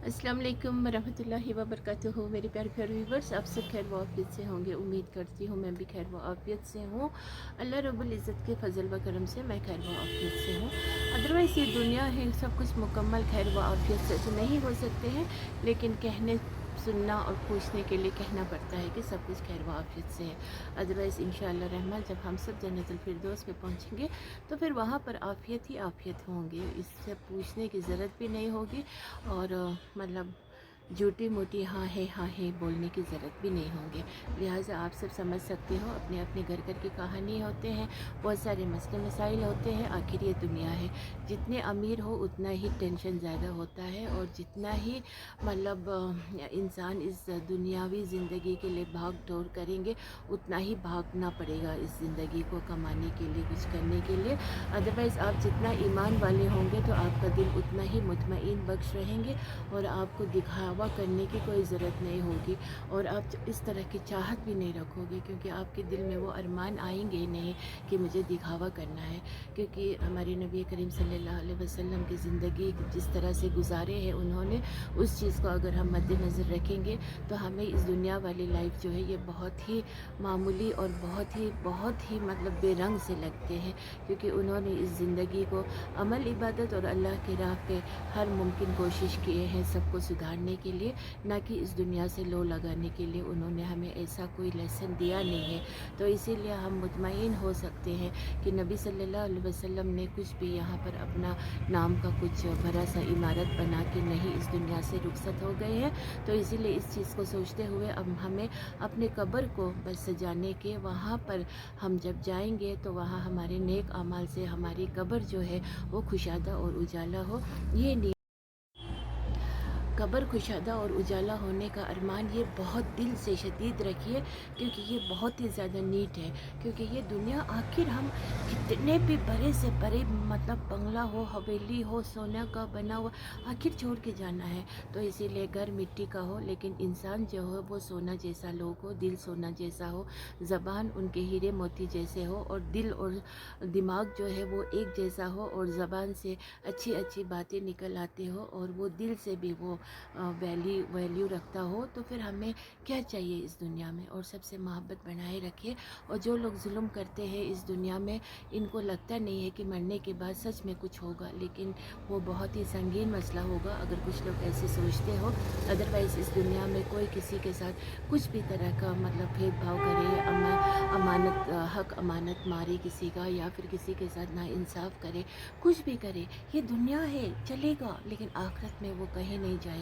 अस्सलाम वालेकुम रहमतुल्लाहि व बरकातुहू। मेरे प्यारे प्यारे व्यूवर्स, आप सब खैर व आफियत से होंगे। उम्मीद करती हूँ मैं भी खैर व आफियत से हूँ। अल्लाह रब्बुल इज़्ज़त के फजल व करम से मैं खैर व आफियत से हूँ। अदरवाइज़ ये दुनिया है, सब कुछ मुकम्मल खैर व आफियत से तो नहीं हो सकते हैं, लेकिन कहने सुनना और पूछने के लिए कहना पड़ता है कि सब कुछ खैर व आफियत से है। अदरवाइज़ इंशाअल्लाह रहमान जब हम सब जन्नतुल फिरदौस में पहुँचेंगे तो फिर वहाँ पर आफियत ही आफियत होंगे, इससे पूछने की ज़रूरत भी नहीं होगी और मतलब झूठी मोटी हाँ है बोलने की ज़रूरत भी नहीं होंगे। लिहाजा आप सब समझ सकते हो, अपने अपने घर घर की कहानी होते हैं, बहुत सारे मसले मसाइल होते हैं। आखिर ये दुनिया है, जितने अमीर हो उतना ही टेंशन ज़्यादा होता है, और जितना ही मतलब इंसान इस दुनियावी ज़िंदगी के लिए भाग दौड़ करेंगे उतना ही भागना पड़ेगा इस ज़िंदगी को कमाने के लिए, कुछ करने के लिए। अदरवाइज़ आप जितना ईमान वाले होंगे तो आपका दिल उतना ही मुतमईन बख्श रहेंगे, और आपको दिखावा करने की कोई ज़रूरत नहीं होगी, और आप इस तरह की चाहत भी नहीं रखोगे, क्योंकि आपके दिल में वो अरमान आएंगे ही नहीं कि मुझे दिखावा करना है। क्योंकि हमारे नबी करीम सल्लल्लाहु अलैहि वसल्लम की ज़िंदगी जिस तरह से गुजारे हैं उन्होंने, उस चीज़ को अगर हम मद्देनज़र रखेंगे तो हमें इस दुनिया वाली लाइफ जो है ये बहुत ही मामूली और बहुत ही मतलब बेरंग से लगते हैं, क्योंकि उन्होंने इस ज़िंदगी को अमल इबादत और अल्लाह की राह पे हर मुमकिन कोशिश किए हैं सबको सुधारने के लिए, ना कि इस दुनिया से लो लगाने के लिए। उन्होंने हमें ऐसा कोई लेसन दिया नहीं है, तो इसीलिए हम मुतमईन हो सकते हैं कि नबी सल्लल्लाहु अलैहि वसल्लम ने कुछ भी यहाँ पर अपना नाम का कुछ बड़ा सा इमारत बना के नहीं इस दुनिया से रुखसत हो गए हैं। तो इसीलिए इस चीज़ को सोचते हुए अब हमें अपने कब्र को बस सजाने के, वहाँ पर हम जब जाएंगे तो वहाँ हमारे नेक अमाल से हमारी कब्र जो है वो खुशादा और उजाला हो। ये कब्र कुशादा और उजाला होने का अरमान ये बहुत दिल से शदीद रखिए, क्योंकि ये बहुत ही ज़्यादा नीट है। क्योंकि ये दुनिया आखिर हम कितने भी बड़े से बड़े मतलब बंगला हो, हवेली हो, सोना का बना हुआ, आखिर छोड़ के जाना है। तो इसीलिए घर मिट्टी का हो, लेकिन इंसान जो हो वो सोना जैसा लोग हो, दिल सोना जैसा हो, ज़बान उनके हीरे मोती जैसे हो, और दिल और दिमाग जो है वो एक जैसा हो, और ज़बान से अच्छी अच्छी बातें निकल आती हो, और वो दिल से भी वो वैल्यू रखता हो। तो फिर हमें क्या चाहिए इस दुनिया में, और सबसे मोहब्बत बनाए रखिए। और जो लोग जुल्म करते हैं इस दुनिया में, इनको लगता नहीं है कि मरने के बाद सच में कुछ होगा, लेकिन वो बहुत ही संगीन मसला होगा अगर कुछ लोग ऐसे सोचते हो। अदरवाइज़ इस दुनिया में कोई किसी के साथ कुछ भी तरह का मतलब भेदभाव करे, अमानत हक अमानत मारे किसी का, या फिर किसी के साथ नाइंसाफ़ करे, कुछ भी करे, ये दुनिया है चलेगा, लेकिन आखिरत में वो कहीं नहीं जाएगा।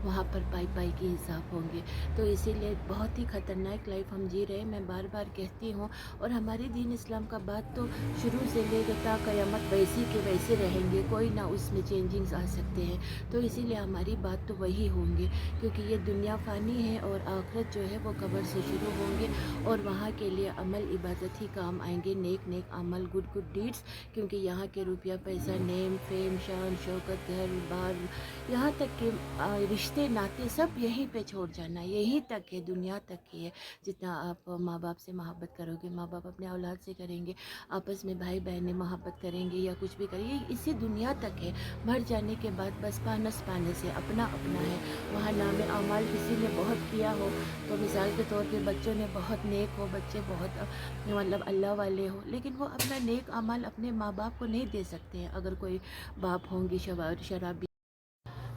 वहाँ पर पाई पाई के हिसाब होंगे। तो इसीलिए बहुत ही ख़तरनाक लाइफ हम जी रहे हैं, मैं बार बार कहती हूँ। और हमारे दीन इस्लाम का बात तो शुरू से लेकर ता क़यामत वैसी के वैसे रहेंगे, कोई ना उसमें चेंजिंग्स आ सकते हैं। तो इसीलिए हमारी बात तो वही होंगे, क्योंकि ये दुनिया फ़ानी है, और आखिरत जो है वो कब्र से शुरू होंगे, और वहाँ के लिए अमल इबादत ही काम आएंगे, नेक नेक अमल, गुड गुड डीड्स। क्योंकि यहाँ के रुपया पैसा, नेम फेम, शान शौकत, घर बार, यहाँ तक कि रिश्ते नाते सब यहीं पे छोड़ जाना, यहीं तक है, दुनिया तक ही है। जितना आप माँ बाप से मोहब्बत करोगे, माँ बाप अपने औलाद से करेंगे, आपस में भाई बहनें मोहब्बत करेंगे, या कुछ भी करेंगे, इसी दुनिया तक है। मर जाने के बाद बस पानस पाने से अपना अपना है। वहाँ नाम अमाल किसी ने बहुत किया हो, तो मिसाल के तौर पे बच्चों ने बहुत नेक हो, बच्चे बहुत मतलब अल्लाह वाले हो, लेकिन वो अपना नेक अमाल अपने माँ बाप को नहीं दे सकते हैं। अगर कोई बाप होंगे शराबी,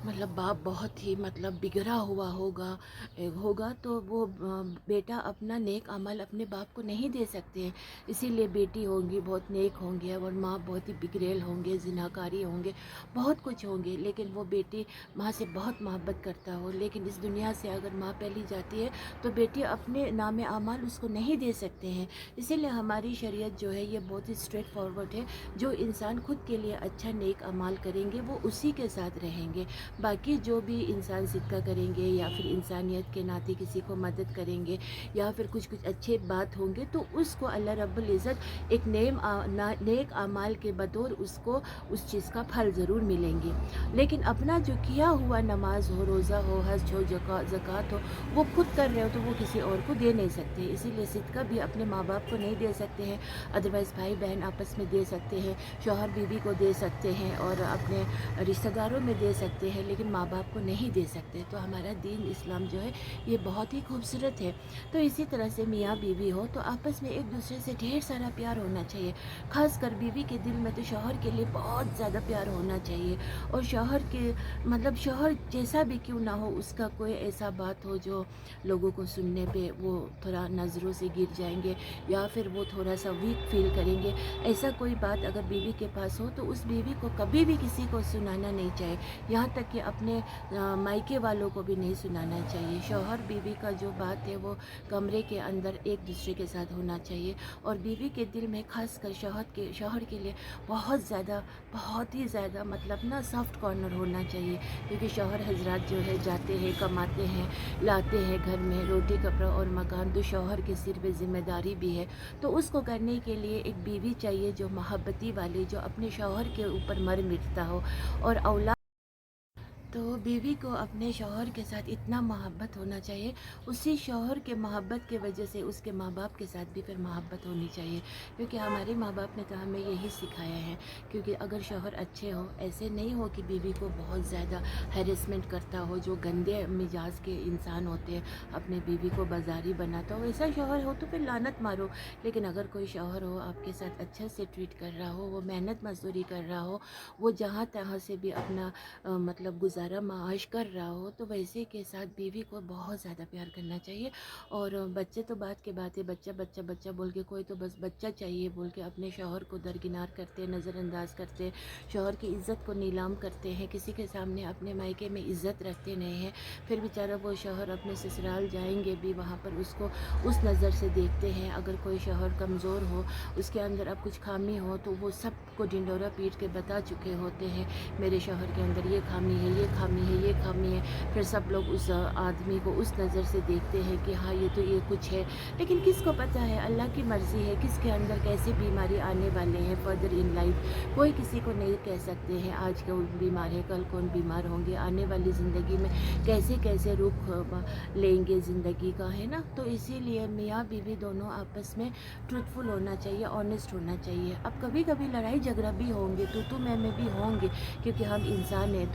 मतलब बाप बहुत ही मतलब बिगड़ा हुआ होगा, तो वो बेटा अपना नेक अमल अपने बाप को नहीं दे सकते हैं। इसीलिए बेटी होंगी बहुत नेक होंगे, और माँ बहुत ही बिगड़ेल होंगे, जिनाकारी होंगे, बहुत कुछ होंगे, लेकिन वो बेटी माँ से बहुत मोहब्बत करता हो। लेकिन इस दुनिया से अगर माँ पहली जाती है तो बेटी अपने नाम अमाल उसको नहीं दे सकते हैं। इसीलिए हमारी शरीयत जो है ये बहुत ही स्ट्रेट फॉरवर्ड है। जो इंसान खुद के लिए अच्छा नेक अमाल करेंगे वो उसी के साथ रहेंगे। बाकी जो भी इंसान सिद्का करेंगे, या फिर इंसानियत के नाते किसी को मदद करेंगे, या फिर कुछ कुछ अच्छे बात होंगे, तो उसको अल्लाह रब्बुल इज़्ज़त एक नेक अमाल के बतौर उसको उस चीज़ का फल ज़रूर मिलेंगे। लेकिन अपना जो किया हुआ नमाज हो, रोज़ा हो, हज हो, ज़कात हो, वो खुद कर रहे हो तो वो किसी और को दे नहीं सकते। इसीलिए सिद्का भी अपने माँ बाप को नहीं दे सकते हैं, अदरवाइज़ भाई बहन आपस में दे सकते हैं, शौहर बीवी को दे सकते हैं, और अपने रिश्तेदारों में दे सकते हैं, है लेकिन माँ बाप को नहीं दे सकते। तो हमारा दीन इस्लाम जो है ये बहुत ही खूबसूरत है। तो इसी तरह से मियाँ बीवी हो तो आपस में एक दूसरे से ढेर सारा प्यार होना चाहिए। ख़ासकर बीवी के दिल में तो शौहर के लिए बहुत ज़्यादा प्यार होना चाहिए। और शौहर के मतलब शौहर जैसा भी क्यों ना हो, उसका कोई ऐसा बात हो जो लोगों को सुनने पे वो थोड़ा नज़रों से गिर जाएंगे या फिर वो थोड़ा सा वीक फील करेंगे, ऐसा कोई बात अगर बीवी के पास हो तो उस बीवी को कभी भी किसी को सुनाना नहीं चाहिए। यहाँ तक कि अपने मायके वालों को भी नहीं सुनाना चाहिए। शौहर बीवी का जो बात है वो कमरे के अंदर एक दूसरे के साथ होना चाहिए। और बीवी के दिल में खासकर शौहर के लिए बहुत ही ज़्यादा मतलब ना सॉफ्ट कॉर्नर होना चाहिए। क्योंकि शौहर हजरात जो है जाते हैं, कमाते हैं, लाते हैं घर में रोटी कपड़ा और मकान, तो शौहर के सिर पे ज़िम्मेदारी भी है। तो उसको करने के लिए एक बीवी चाहिए जो मोहब्बती वाली, जो अपने शौहर के ऊपर मर मिटता हो। और औलाद तो बीवी को अपने शौहर के साथ इतना मोहब्बत होना चाहिए, उसी शौहर के मोहब्बत के वजह से उसके माँ बाप के साथ भी फिर मोहब्बत होनी चाहिए। क्योंकि हमारे माँ बाप ने तो हमें यही सिखाया है। क्योंकि अगर शौहर अच्छे हो, ऐसे नहीं हो कि बीवी को बहुत ज़्यादा हैरेसमेंट करता हो, जो गंदे मिजाज के इंसान होते हैं, अपने बीवी को बाजारी बनाता हो, ऐसा शौहर हो तो फिर लानत मारो। लेकिन अगर कोई शौहर हो आपके साथ अच्छे से ट्रीट कर रहा हो, वो मेहनत मजदूरी कर रहा हो, वो जहाँ तहाँ से भी अपना मतलब गुजारा माश कर रहा हो, तो वैसे के साथ बीवी को बहुत ज़्यादा प्यार करना चाहिए। और बच्चे तो बात के बात है, बच्चा बच्चा बच्चा बोल के कोई तो बस बच्चा चाहिए बोल के अपने शौहर को दरकिनार करते, नज़रअंदाज करते, शौहर की इज़्ज़त को नीलाम करते हैं, किसी के सामने अपने मायके में इज़्ज़त रखते नहीं हैं। फिर बेचारा वो शौहर अपने ससुराल जाएंगे भी वहाँ पर उसको उस नज़र से देखते हैं। अगर कोई शौहर कमज़ोर हो, उसके अंदर अब कुछ खामी हो, तो वो सबको ढिंडोरा पीट के बता चुके होते हैं, मेरे शौहर के अंदर ये खामी है, ये खामी है, ये खामी है। फिर सब लोग उस आदमी को उस नज़र से देखते हैं कि हाँ ये तो ये कुछ है। लेकिन किसको पता है, अल्लाह की मर्ज़ी है किसके अंदर कैसी बीमारी आने वाले हैं फर्दर इन लाइफ। कोई किसी को नहीं कह सकते हैं आज कौन बीमार है, कल कौन बीमार होंगे, आने वाली ज़िंदगी में कैसे कैसे रुख लेंगे ज़िंदगी का, है ना। तो इसीलिए मियाँ बीवी दोनों आपस में ट्रूथफुल होना चाहिए, ऑनेस्ट होना चाहिए। अब कभी कभी लड़ाई झगड़ा भी होंगे, तू मैं भी होंगे, क्योंकि हम इंसान हैं।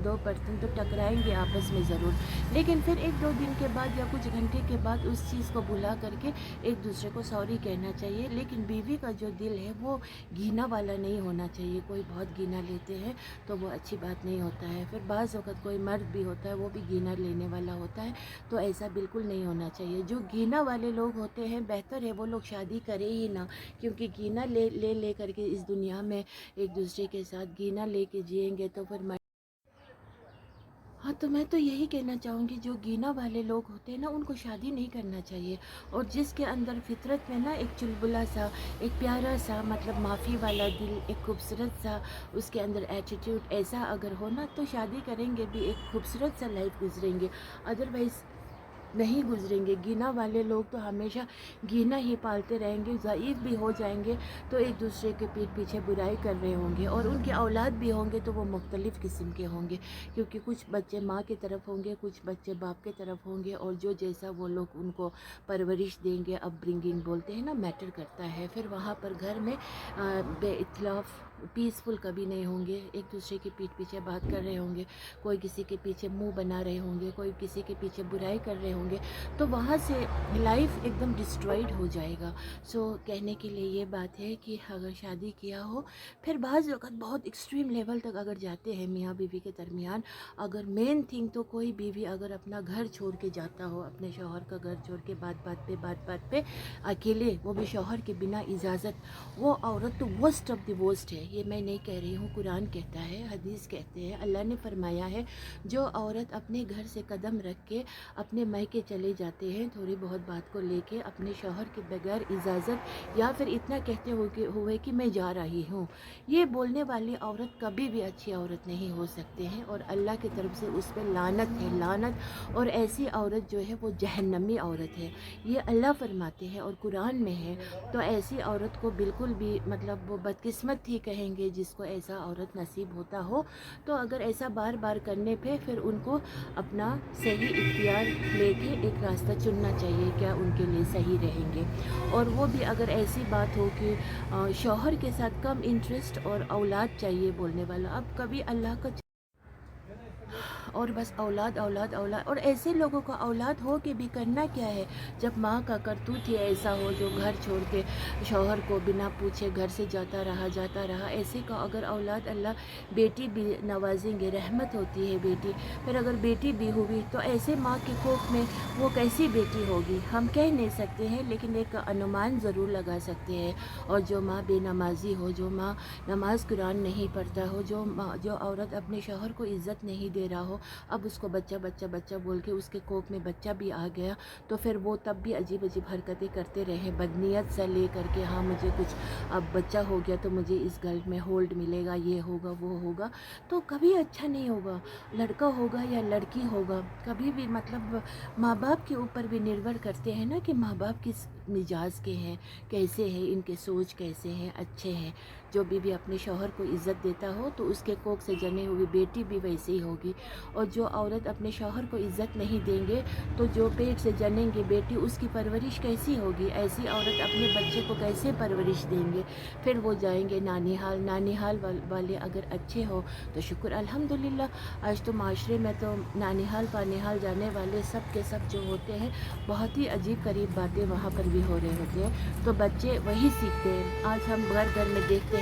दो पर्सन तो टकराएंगे आपस में ज़रूर। लेकिन फिर 1-2 दिन के बाद या कुछ घंटे के बाद उस चीज़ को भुला करके एक दूसरे को सॉरी कहना चाहिए। लेकिन बीवी का जो दिल है वो घीना वाला नहीं होना चाहिए। कोई बहुत घीना लेते हैं तो वो अच्छी बात नहीं होता है। फिर बाज़ वक़्त कोई मर्द भी होता है वो भी घीना लेने वाला होता है, तो ऐसा बिल्कुल नहीं होना चाहिए। जो घीना वाले लोग होते हैं बेहतर है वो लोग शादी करें ही ना। क्योंकि घीना ले करके इस दुनिया में एक दूसरे के साथ घीना लेके जिएंगे तो फिर हाँ, तो मैं तो यही कहना चाहूँगी, जो गीना वाले लोग होते हैं ना उनको शादी नहीं करना चाहिए। और जिसके अंदर फितरत में ना एक चुलबुला सा, एक प्यारा सा मतलब माफ़ी वाला दिल, एक खूबसूरत सा उसके अंदर एटीट्यूड ऐसा अगर हो ना, तो शादी करेंगे भी एक खूबसूरत सा लाइफ गुजरेंगे। अदरवाइज़ नहीं गुजरेंगे। गीना वाले लोग तो हमेशा गीना ही पालते रहेंगे, ज़ईफ़ भी हो जाएंगे तो एक दूसरे के पीठ पीछे बुराई कर रहे होंगे। और उनके औलाद भी होंगे तो वो मुख्तलिफ़ किस्म के होंगे, क्योंकि कुछ बच्चे माँ की तरफ होंगे, कुछ बच्चे बाप की तरफ होंगे। और जो जैसा वो लोग उनको परवरिश देंगे, अपब्रिंगिंग बोलते हैं ना, मैटर करता है। फिर वहाँ पर घर में बेइख्तिलाफ़ पीसफुल कभी नहीं होंगे। एक दूसरे के पीठ पीछे बात कर रहे होंगे, कोई किसी के पीछे मुंह बना रहे होंगे, कोई किसी के पीछे बुराई कर रहे होंगे, तो वहाँ से लाइफ एकदम डिस्ट्रॉयड हो जाएगा। सो कहने के लिए ये बात है कि अगर शादी किया हो, फिर बाज़ वक़्त बहुत एक्सट्रीम लेवल तक अगर जाते हैं मियाँ बीवी के दरमियान, अगर मेन थिंग तो कोई बीवी अगर अपना घर छोड़ के जाता हो, अपने शौहर का घर छोड़ के बात बात पे अकेले, वो भी शौहर के बिना इजाज़त, वो औरत तो वर्स्ट ऑफ द वर्स्ट है। ये मैं नहीं कह रही हूँ, कुरान कहता है, हदीस कहते हैं, अल्लाह ने फरमाया है, जो औरत अपने घर से कदम रख के अपने मायके चले जाते हैं थोड़ी बहुत बात को लेके अपने शौहर के बगैर इजाज़त, या फिर इतना कहते हुए कि मैं जा रही हूँ, ये बोलने वाली औरत कभी भी अच्छी औरत नहीं हो सकते हैं। और अल्लाह की तरफ से उस पर लानत है, लानत। और ऐसी औरत जो है वो जहन्नमी औरत है, ये अल्लाह फरमाते हैं और कुरान में है। तो ऐसी औरत को बिल्कुल भी मतलब वो बदकिस्मत ही कहेंगे जिसको ऐसा औरत नसीब होता हो। तो अगर ऐसा बार बार करने पे फिर उनको अपना सही इख्तियार लेके एक रास्ता चुनना चाहिए, क्या उनके लिए सही रहेंगे। और वो भी अगर ऐसी बात हो कि शौहर के साथ कम इंटरेस्ट और औलाद चाहिए बोलने वाला, अब कभी अल्लाह का और बस औलाद औलाद औलाद। और ऐसे लोगों का औलाद हो के भी करना क्या है, जब माँ का करतूत ही ऐसा हो जो घर छोड़ के शौहर को बिना पूछे घर से जाता रहा, ऐसे का अगर औलाद अल्लाह बेटी भी नवाजेंगे, रहमत होती है बेटी। फिर अगर बेटी भी हुई तो ऐसे माँ के कोख में वो कैसी बेटी होगी हम कह नहीं सकते हैं, लेकिन एक अनुमान ज़रूर लगा सकते हैं। और जो माँ बेनमाजी हो, जो माँ नमाज कुरान नहीं पढ़ता हो, जो औरत अपने शौहर को इज़्ज़त नहीं दे रहा हो, अब उसको बच्चा बच्चा बच्चा बोल के उसके कोख में बच्चा भी आ गया, तो फिर वो तब भी अजीब अजीब हरकतें करते रहे, बदनीयत से ले करके हाँ मुझे कुछ अब बच्चा हो गया तो मुझे इस घर में होल्ड मिलेगा, ये होगा वो होगा, तो कभी अच्छा नहीं होगा। लड़का होगा या लड़की होगा, कभी भी मतलब माँ बाप के ऊपर भी निर्भर करते हैं ना कि माँ बाप किस मिजाज के हैं, कैसे हैं, इनके सोच कैसे हैं, अच्छे हैं। जो भी अपने शौहर को इज़्ज़त देता हो तो उसके कोख से जने हुई बेटी भी वैसे ही होगी। और जो औरत अपने शौहर को इज़्ज़त नहीं देंगे तो जो पेट से जनेंगे बेटी उसकी परवरिश कैसी होगी, ऐसी औरत अपने बच्चे को कैसे परवरिश देंगे। फिर वो जाएंगे नानिहाल, वाले अगर अच्छे हो तो शुक्र अल्हम्दुलिल्लाह। आज तो माशरे में तो नानिहाल पानिहाल जाने वाले सब के सब जो होते हैं, बहुत ही अजीब करीब बातें वहाँ पर भी हो रहे होते हैं, तो बच्चे वही सीखते हैं। आज हम घर घर में देखते हैं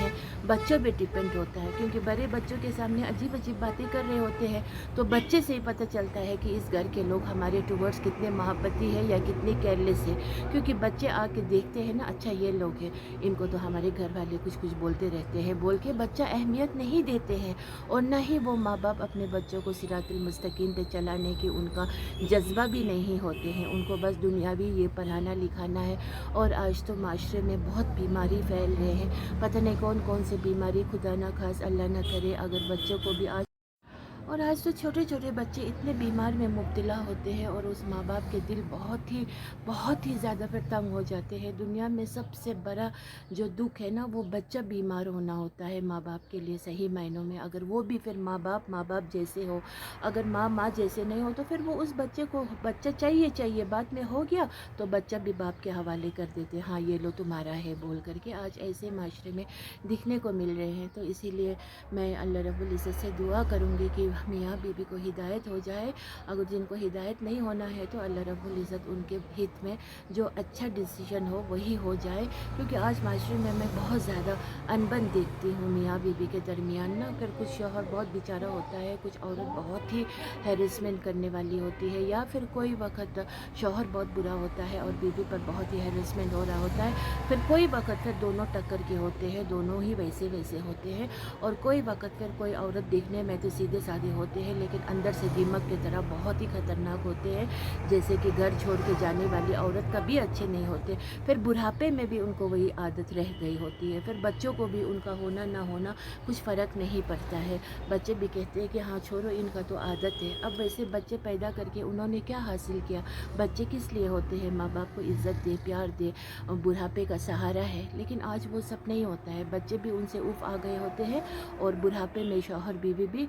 बच्चों पे डिपेंड होता है, क्योंकि बड़े बच्चों के सामने अजीब अजीब बातें कर रहे होते हैं तो बच्चे से ही पता चलता है कि इस घर के लोग हमारे टूवर्ड्स कितने मोहब्बती है या कितने केयरलेस है। क्योंकि बच्चे आके देखते हैं ना, अच्छा ये लोग हैं, इनको तो हमारे घर वाले कुछ कुछ बोलते रहते हैं, बोल के बच्चा अहमियत नहीं देते हैं। और न ही वो माँ बाप अपने बच्चों को सिरातुल मुस्तकीम पे चलाने की उनका जज्बा भी नहीं होते हैं, उनको बस दुनियावी ये पढ़ाना लिखाना है। और आज तो माशरे में बहुत बीमारी फैल रहे हैं, पता नहीं कौन कौन से बीमारी, खुदा ना खास अल्लाह ना करे अगर बच्चों को भी आज। और आज तो छोटे छोटे बच्चे इतने बीमार में मुब्तला होते हैं और उस माँ बाप के दिल बहुत ही ज़्यादा फिर तंग हो जाते हैं। दुनिया में सबसे बड़ा जो दुख है ना, वो बच्चा बीमार होना होता है माँ बाप के लिए सही मायनों में। अगर वो भी फिर माँ बाप जैसे हो, अगर माँ जैसे नहीं हो तो फिर वो उस बच्चे को बच्चा चाहिए बाद में हो गया तो बच्चा भी बाप के हवाले कर देते, हाँ ये लो तुम्हारा है बोल करके। आज ऐसे माशरे में दिखने को मिल रहे हैं। तो इसीलिए मैं अल्लाह रब्बुल इज़्ज़त से दुआ करूँगी कि मियाँ बीवी को हिदायत हो जाए। अगर जिनको हिदायत नहीं होना है तो अल्लाह रब्बुल इज़्ज़त उनके हित में जो अच्छा डिसीजन हो वही हो जाए। क्योंकि आज माशरे में मैं बहुत ज़्यादा अनबन देखती हूँ मियाँ बीवी के दरमियान ना। फिर कुछ शौहर बहुत बेचारा होता है, कुछ औरत बहुत ही हैरेसमेंट करने वाली होती है, या फिर कोई वक्त शौहर बहुत बुरा होता है और बीवी पर बहुत ही हैरेसमेंट हो रहा होता है। फिर कोई वक्त फिर दोनों टक्कर के होते हैं, दोनों ही वैसे वैसे होते हैं। और कोई वक्त फिर कोई औरत देखने में तो सीधे साधे होते हैं लेकिन अंदर से दीमक की तरह बहुत ही ख़तरनाक होते हैं, जैसे कि घर छोड़ के जाने वाली औरत कभी अच्छे नहीं होते। फिर बुढ़ापे में भी उनको वही आदत रह गई होती है। फिर बच्चों को भी उनका होना ना होना कुछ फ़र्क नहीं पड़ता है। बच्चे भी कहते हैं कि हाँ छोड़ो इनका तो आदत है। अब वैसे बच्चे पैदा करके उन्होंने क्या हासिल किया? बच्चे किस लिए होते हैं? माँ बाप को इज़्ज़त दे, प्यार दे, बुढ़ापे का सहारा है। लेकिन आज वो सब नहीं होता है, बच्चे भी उनसे उफ आ गए होते हैं और बुढ़ापे में शौहर बीवी भी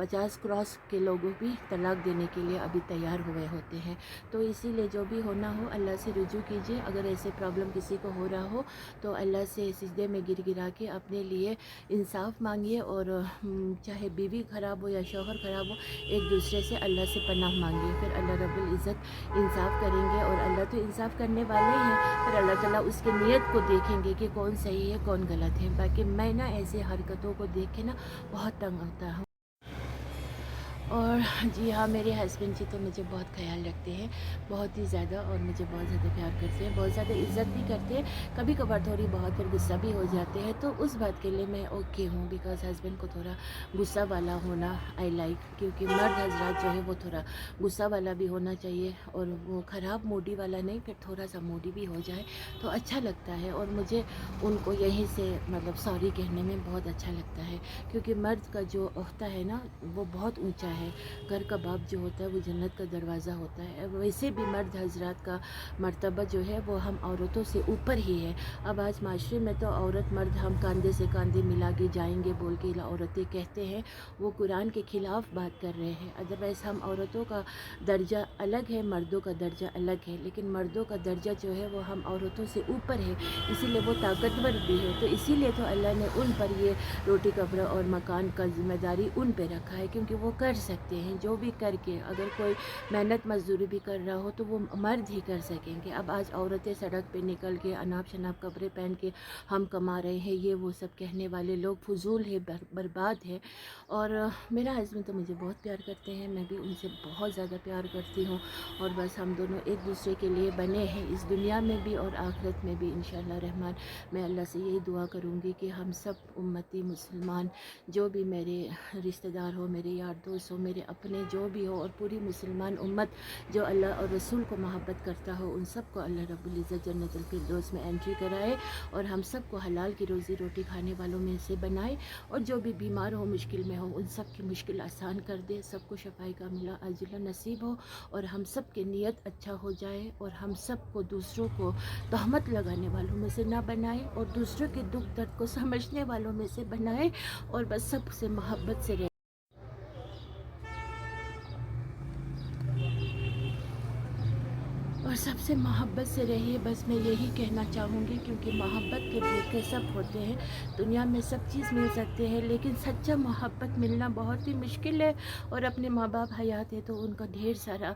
50 क्रॉस के लोगों भी तलाक देने के लिए अभी तैयार हुए होते हैं। तो इसीलिए जो भी होना हो अल्लाह से रुजू कीजिए। अगर ऐसे प्रॉब्लम किसी को हो रहा हो तो अल्लाह से सिजदे में गिरा के अपने लिए इंसाफ मांगिए। और चाहे बीवी ख़राब हो या शौहर ख़राब हो, एक दूसरे से अल्लाह से पनाह मांगिए। फिर अल्लाह रब्बुल इज़्ज़त इंसाफ करेंगे और अल्लाह तो इंसाफ करने वाले हैं, फिर अल्लाह ताला उसके नीयत को देखेंगे कि कौन सही है कौन गलत है। बाकी मैं ना ऐसे हरकतों को देख के ना बहुत तंग होता हूँ। और जी हाँ, मेरे हस्बैंड जी तो मुझे बहुत ख्याल रखते हैं, बहुत ही ज़्यादा, और मुझे बहुत ज़्यादा प्यार करते हैं, बहुत ज़्यादा इज़्ज़त भी करते हैं। कभी कभार थोड़ी बहुत फिर गुस्सा भी हो जाते हैं, तो उस बात के लिए मैं ओके हूँ। बिकॉज़ हस्बैंड को थोड़ा गुस्सा वाला होना आई लाइक, क्योंकि मर्द हजरात जो है वो थोड़ा गुस्सा वाला भी होना चाहिए, और वो ख़राब मूडी वाला नहीं, फिर थोड़ा सा मूडी भी हो जाए तो अच्छा लगता है। और मुझे उनको यहीं से मतलब सॉरी कहने में बहुत अच्छा लगता है, क्योंकि मर्द का जो ओहदा है ना वो बहुत ऊँचा है। घर का बाप जो होता है वो जन्नत का दरवाज़ा होता है। वैसे भी मर्द हजरात का मर्तबा जो है वो हम औरतों से ऊपर ही है। अब आज माशरे में तो औरत मर्द हम कंधे से कंधे मिला के जाएंगे बोल के औरतें कहते हैं, वो कुरान के ख़िलाफ़ बात कर रहे हैं। अदरवाइज़ हम औरतों का दर्जा अलग है, मर्दों का दर्जा अलग है, लेकिन मर्दों का दर्जा जो है वो हम औरतों से ऊपर है, इसीलिए वो ताकतवर भी है। तो इसीलिए तो अल्लाह ने उन पर ये रोटी कपड़ा और मकान का ज़िम्मेदारी उन पे रखा है, क्योंकि वो कर سکتے ہیں، جو بھی کر کے اگر کوئی محنت مزدوری بھی کر رہا ہو تو وہ مرد ہی کر سکیں گے۔ اب آج عورتیں سڑک پہ نکل کے اناپ شناپ کپڑے پہن کے ہم کما رہے ہیں، یہ وہ سب کہنے والے لوگ فضول ہے، برباد ہے۔ اور میرا ہسبینڈ تو مجھے بہت پیار کرتے ہیں، میں بھی ان سے بہت زیادہ پیار کرتی ہوں، اور بس ہم دونوں ایک دوسرے کے لیے بنے ہیں اس دنیا میں بھی اور آخرت میں بھی انشاءاللہ رحمان۔ میں اللہ سے یہی دعا کروں گی کہ ہم سب امتی مسلمان جو بھی میرے رشتہ دار ہو، میرے یار دوست ہو، میرے اپنے جو بھی ہو، اور پوری مسلمان امت جو اللہ اور رسول کو محبت کرتا ہو، ان سب کو اللہ رب العزت جنت الفردوس میں انٹری کرائے، اور ہم سب کو حلال کی روزی روٹی کھانے والوں میں سے بنائے، اور جو بھی بیمار ہو، مشکل میں ہو، ان سب کی مشکل آسان کر دے، سب کو شفاء کاملہ عاجلہ نصیب ہو، اور ہم سب کی نیت اچھا ہو جائے، اور ہم سب کو دوسروں کو تہمت لگانے والوں میں سے نہ بنائے، اور دوسروں کے دکھ درد کو سمجھنے والوں میں سے بنائے، اور بس سب سے محبت سے رہے۔ اور سب سے محبت سے رہیے، بس میں یہی کہنا چاہوں گی، کیونکہ محبت کے بھوکے سب ہوتے ہیں، دنیا میں سب چیز مل سکتے ہیں لیکن سچا محبت ملنا بہت ہی مشکل ہے، اور اپنے ماں باپ حیات ہے تو ان کا ڈھیر سارا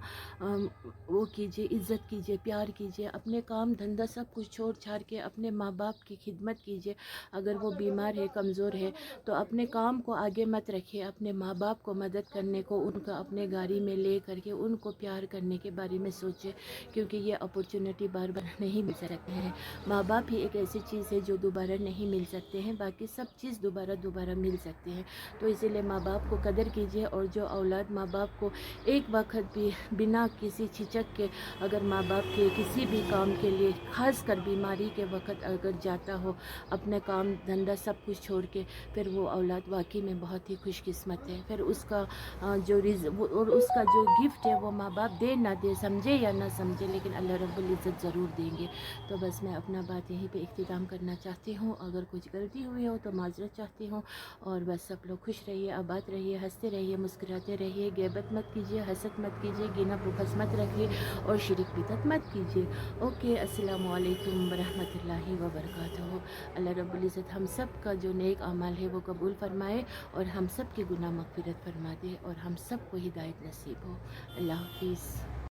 وہ کیجیے، عزت کیجیے، پیار کیجیے، اپنے کام دھندا سب کچھ چھوڑ چھاڑ کے اپنے ماں باپ کی خدمت کیجیے۔ اگر وہ بیمار ہے، کمزور ہے، تو اپنے کام کو آگے مت رکھیے، اپنے ماں باپ کو مدد کرنے کو، ان کا اپنے گاڑی میں لے کر کے ان کو پیار کرنے کے بارے میں سوچے، کیونکہ یہ اپرچونٹی بار بار نہیں مل سکتے ہیں۔ ماں باپ ہی ایک ایسی چیز ہے جو دوبارہ نہیں مل سکتے ہیں، باقی سب چیز دوبارہ مل سکتے ہیں، تو اسی لیے ماں باپ کو قدر کیجیے، اور جو اولاد ماں باپ کو ایک وقت بھی بنا کسی جھجک کے اگر ماں باپ کے کسی بھی کام کے لیے، خاص کر بیماری کے وقت اگر جاتا ہو اپنا کام دھندا سب کچھ چھوڑ کے، پھر وہ اولاد واقعی میں بہت ہی خوش قسمت ہے، پھر اس کا اور اس کا جو گفٹ ہے وہ ماں باپ دے نہ دے، سمجھے یا نہ سمجھے، لیکن اللہ رب العزت ضرور دیں گے۔ تو بس میں اپنا بات یہیں پہ اختتام کرنا چاہتی ہوں، اگر کچھ غلطی ہوئی ہو تو معذرت چاہتی ہوں، اور بس سب لوگ خوش رہیے، آباد رہیے، ہنستے رہیے، مسکراتے رہیے، غیبت مت کیجیے، حسد مت کیجیے، گنا بخس مت رکھیے، اور شرک بدعت مت کیجیے۔ اوکے، السلام علیکم ورحمۃ اللہ وبرکاتہ۔ اللہ رب العزت ہم سب کا جو نیک اعمال ہے وہ قبول فرمائے، اور ہم سب کے گناہ مغفرت فرما دے، اور ہم سب کو ہدایت نصیب ہو۔ اللہ حافظ۔